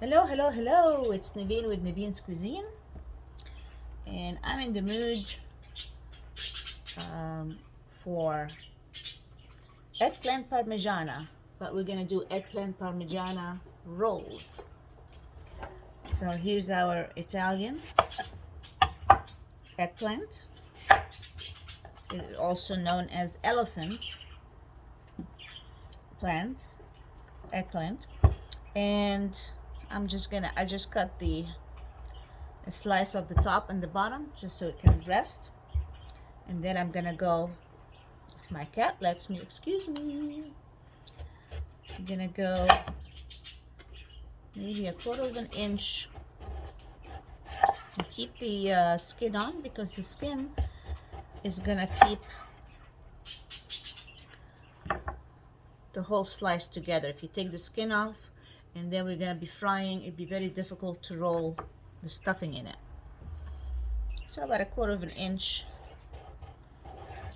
Hello, hello, hello. It's Naveen with Naveen's Cuisine, and I'm in the mood for eggplant parmigiana, but we're gonna do eggplant parmigiana rolls. So here's our Italian eggplant, also known as elephant plant, eggplant, and I just cut a slice of the top and the bottom just so it can rest, and then I'm gonna go. If my cat lets me, excuse me. I'm gonna go maybe a quarter of an inch and keep the skin on, because the skin is gonna keep the whole slice together. If you take the skin off and then we're gonna be frying, it'd be very difficult to roll the stuffing in it. So about a quarter of an inch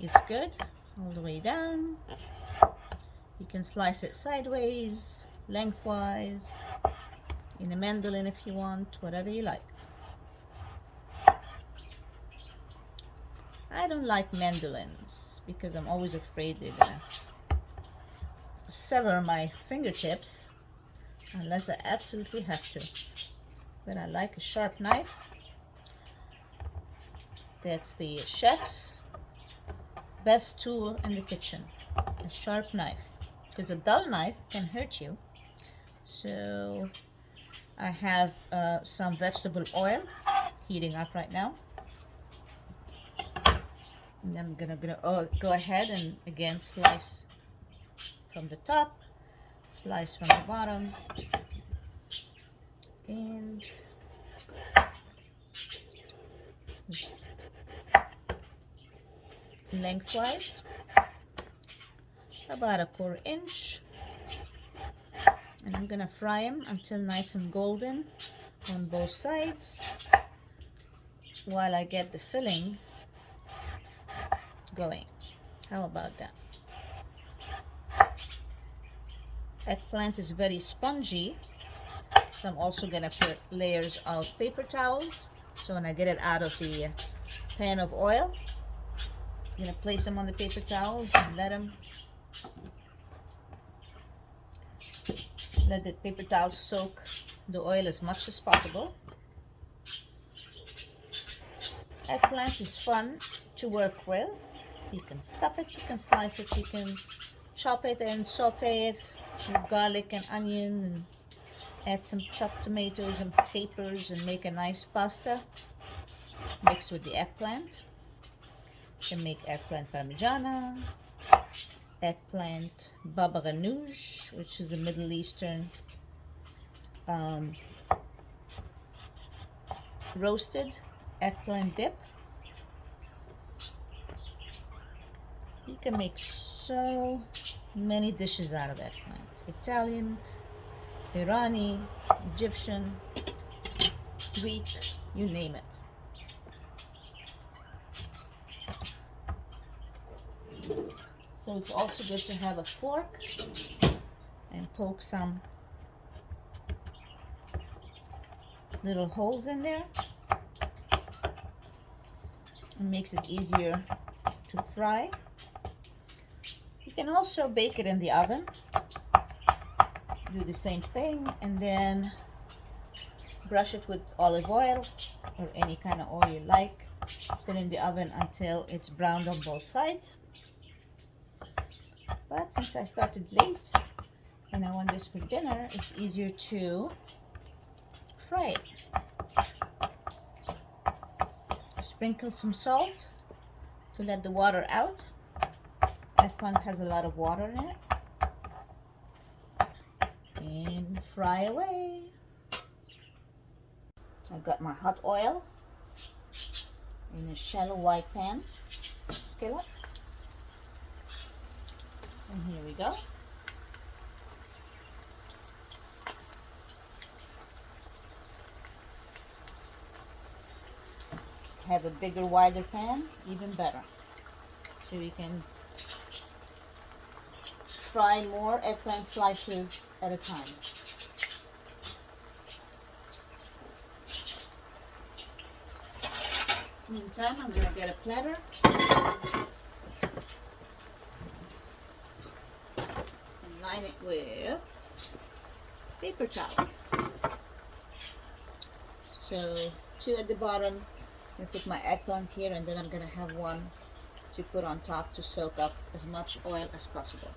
is good, all the way down. You can slice it sideways, lengthwise, in a mandolin if you want, whatever you like. I don't like mandolins because I'm always afraid they're gonna sever my fingertips unless I absolutely have to. But I like a sharp knife. That's the chef's best tool in the kitchen, a sharp knife, because a dull knife can hurt you. So I have some vegetable oil heating up right now, and I'm gonna go ahead and again slice from the top, slice from the bottom, and lengthwise about a quarter inch. And I'm gonna fry them until nice and golden on both sides while I get the filling going. How about that? Eggplant is very spongy, so I'm also gonna put layers of paper towels. So when I get it out of the pan of oil, I'm gonna place them on the paper towels and let the paper towels soak the oil as much as possible. Eggplant is fun to work with. You can stuff it, you can slice it, you can chop it and saute it with garlic and onion, and add some chopped tomatoes and capers and make a nice pasta mixed with the eggplant. You can make eggplant parmigiana, eggplant baba ganoush, which is a Middle Eastern roasted eggplant dip. You can make so many dishes out of eggplant. Italian, Irani, Egyptian, Greek, you name it. So it's also good to have a fork and poke some little holes in there. It makes it easier to fry. You can also bake it in the oven. Do the same thing and then brush it with olive oil or any kind of oil you like. Put it in the oven until it's browned on both sides. But since I started late and I want this for dinner, it's easier to fry it. Sprinkle some salt to let the water out. Eggplant has a lot of water in it. And fry away. I've got my hot oil in a shallow white pan, skillet. And here we go. Have a bigger, wider pan, even better. So you can fry more eggplant slices at a time. Meantime, I'm gonna get a platter and line it with paper towel. So 2 at the bottom. I put my eggplant here, and then I'm gonna have one to put on top to soak up as much oil as possible.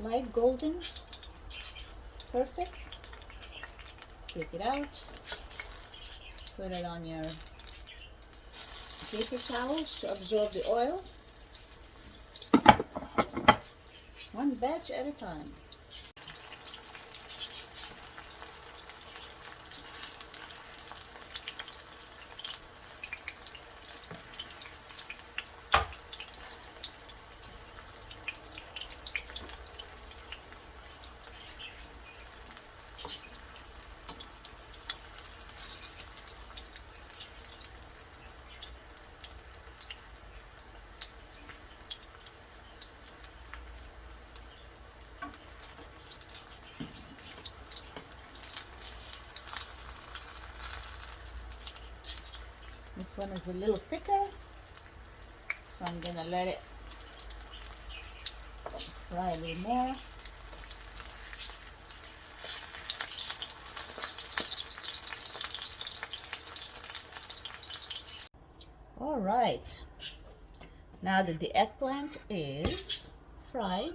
Light golden, perfect. Take it out, put it on your paper towels to absorb the oil, one batch at a time. This one is a little thicker, so I'm gonna let it fry a little more. All right, now that the eggplant is fried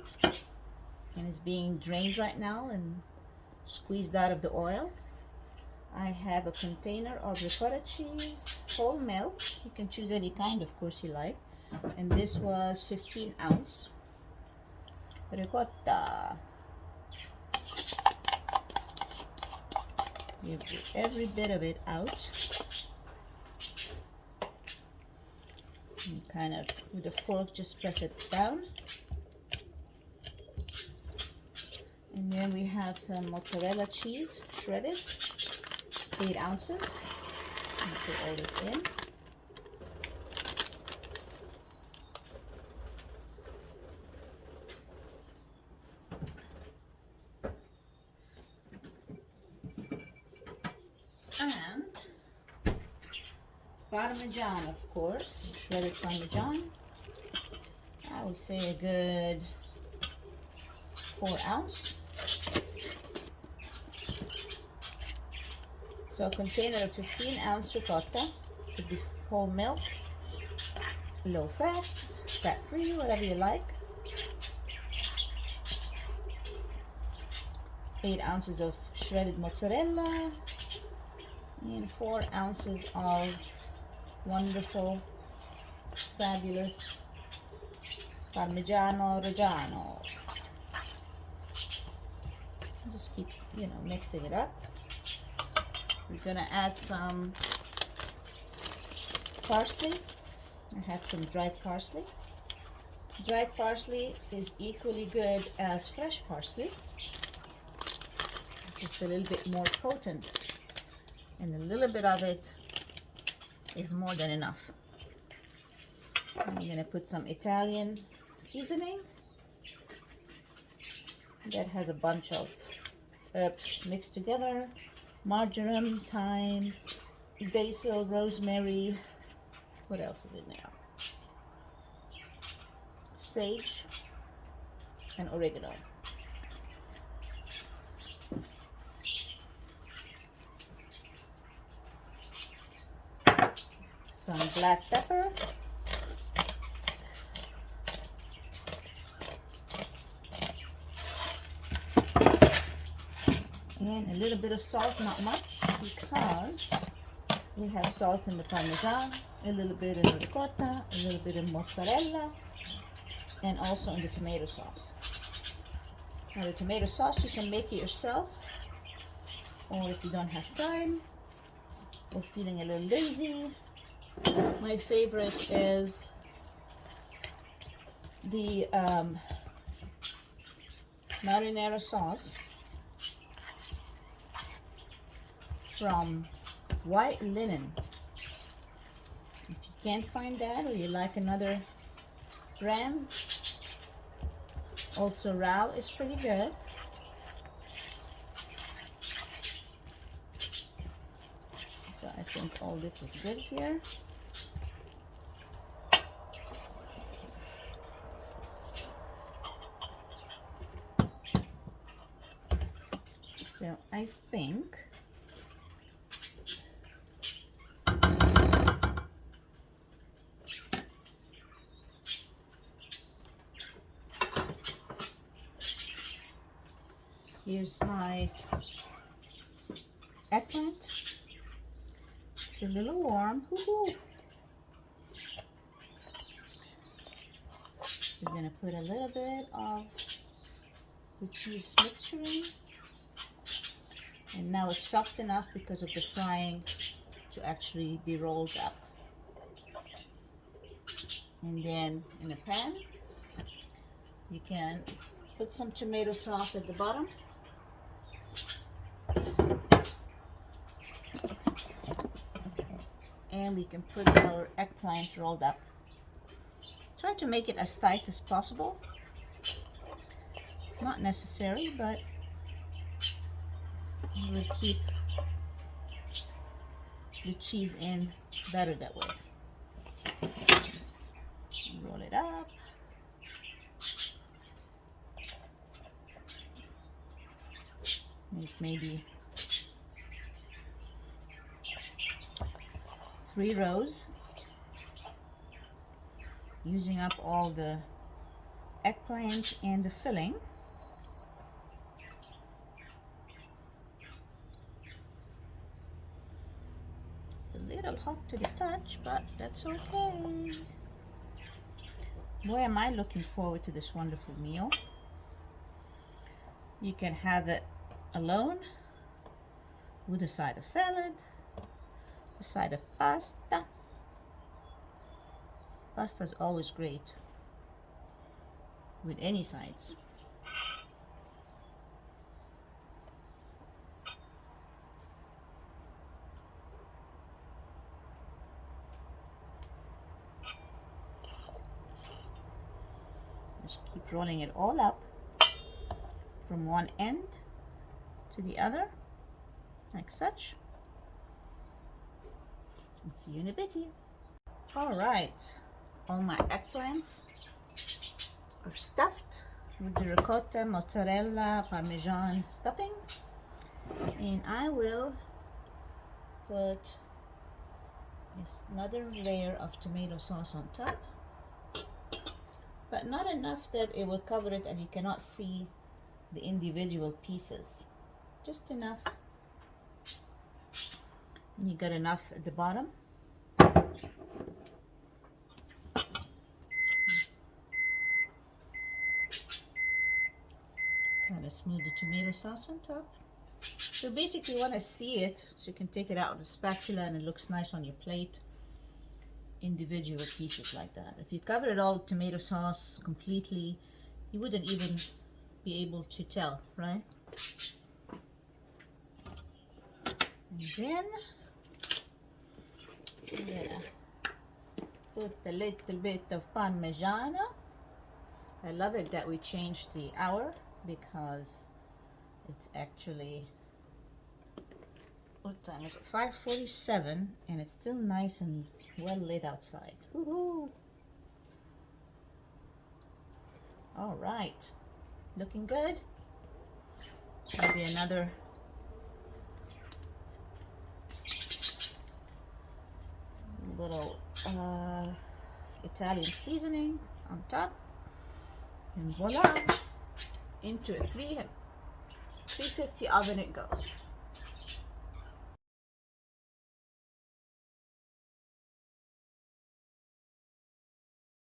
and is being drained right now and squeezed out of the oil, I have a container of ricotta cheese, whole milk. You can choose any kind, of course, you like. And this was 15 ounce ricotta. You get every bit of it out. And kind of, with a fork, just press it down. And then we have some mozzarella cheese, shredded, 8 ounces. Put all this in. And Parmigiano, of course, shredded Parmesan. I would say a good 4 ounce. So a container of 15 ounce ricotta, could be whole milk, low fat, fat free, whatever you like. 8 ounces of shredded mozzarella, and 4 ounces of wonderful, fabulous Parmigiano Reggiano. Just keep, mixing it up. We're gonna add some parsley. I have some dried parsley. Dried parsley is equally good as fresh parsley. It's a little bit more potent, and a little bit of it is more than enough. I'm gonna put some Italian seasoning that has a bunch of herbs mixed together: marjoram, thyme, basil, rosemary. What else is in there? Sage and oregano. Some black pepper. And a little bit of salt, not much, because we have salt in the Parmesan, a little bit in the ricotta, a little bit in mozzarella, and also in the tomato sauce. Now the tomato sauce, you can make it yourself, or if you don't have time, or feeling a little lazy, my favorite is the marinara sauce from White Linen. If you can't find that, or you like another brand, also Rao is pretty good. think all this is good here. So I think here's my eggplant. It's a little warm. Woohoo! We're gonna put a little bit of the cheese mixture in. And now it's soft enough because of the frying to actually be rolled up. And then in a pan, you can put some tomato sauce at the bottom. And we can put our eggplant rolled up. Try to make it as tight as possible. Not necessary, but you will keep the cheese in better that way. Roll it up. Make maybe 3 rows, using up all the eggplant and the filling. It's a little hot to the touch, but that's okay. Boy, am I looking forward to this wonderful meal. You can have it alone, with a side of salad, a side of pasta. Pasta is always great with any sides. Just keep rolling it all up from one end to the other, like such. And see you in a bitty. All right, all my eggplants are stuffed with the ricotta, mozzarella, Parmigiano stuffing, and I will put another layer of tomato sauce on top, but not enough that it will cover it and you cannot see the individual pieces. Just enough. And you got enough at the bottom. Kind of smooth the tomato sauce on top. So basically you want to see it so you can take it out with a spatula and it looks nice on your plate. Individual pieces like that. If you cover it all with tomato sauce completely, you wouldn't even be able to tell, right? And then I'm gonna put a little bit of Parmigiano. I love it that we changed the hour because it's actually, what time is it? 5:47, and it's still nice and well lit outside. Woohoo! All right, looking good. Maybe another little Italian seasoning on top, and voila, into a 350 oven it goes.